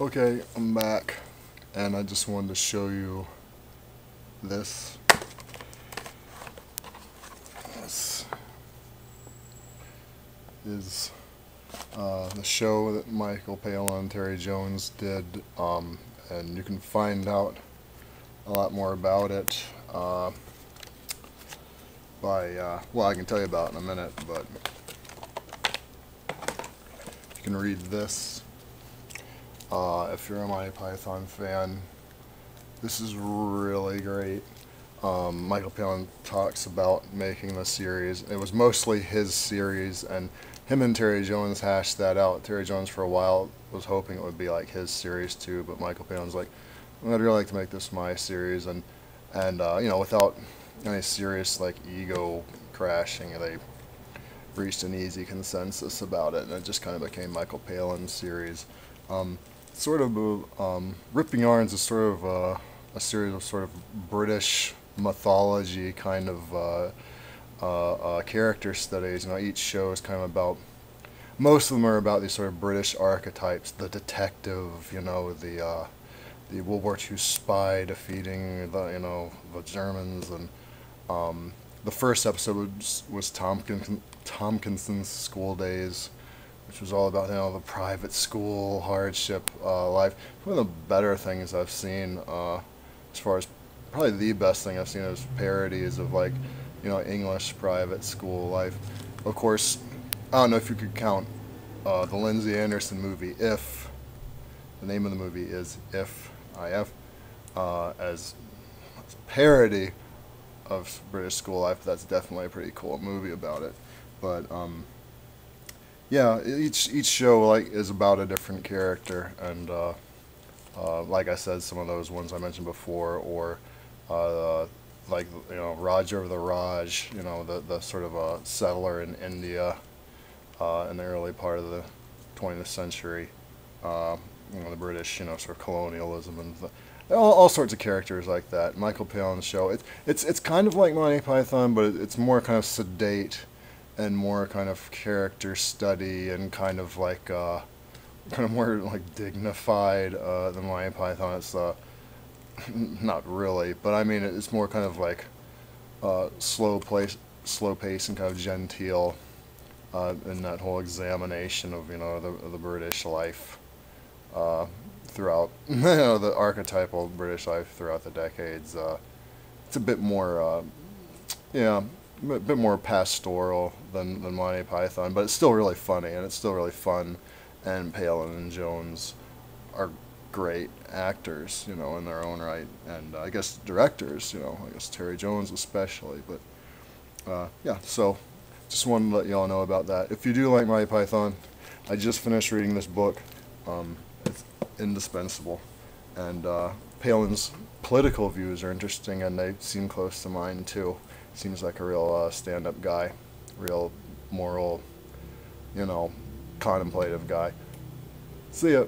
Okay, I'm back, and I just wanted to show you this. This is the show that Michael Palin and Terry Jones did, and you can find out a lot more about it well, I can tell you about it in a minute, but you can read this. If you're a Monty Python fan, this is really great. Michael Palin talks about making the series. It was mostly his series, and him and Terry Jones hashed that out. Terry Jones, for a while, was hoping it would be like his series too, but Michael Palin's like, I'd really like to make this my series, and without any serious like ego crashing, they reached an easy consensus about it, and it just kind of became Michael Palin's series. Ripping Yarns is sort of a series of sort of British mythology kind of character studies. Each show is kind of about, most of them are about these sort of British archetypes: the detective, the World War II spy defeating the Germans, and the first episode was Tompkinson's school days, which was all about the private school hardship life. One of the better things I've seen, as far as probably the best thing I've seen, is parodies of English private school life. Of course, I don't know if you could count the Lindsay Anderson movie If. The name of the movie is If, I-F, as a parody of British school life. That's definitely a pretty cool movie about it. But yeah, each show is about a different character, and like I said, some of those ones I mentioned before, or Roger the Raj, the sort of settler in India in the early part of the 20th century. The British, sort of colonialism and all sorts of characters like that. Michael Palin's show, it's kind of like Monty Python, but it's more kind of sedate and more kind of character study, and kind of more like dignified than Monty Python. It's not really, but I mean it's more kind of like slow pace, and kind of genteel in that whole examination of the British life throughout the archetypal British life throughout the decades. It's a bit more a bit more pastoral than Monty Python, but it's still really funny, and it's still really fun. And Palin and Jones are great actors, in their own right, and I guess directors, I guess Terry Jones especially. But yeah, so just wanted to let y'all know about that. If you do like Monty Python, I just finished reading this book. It's indispensable, and Palin's political views are interesting, and they seem close to mine too. Seems like a real stand-up guy, real moral, contemplative guy. See ya.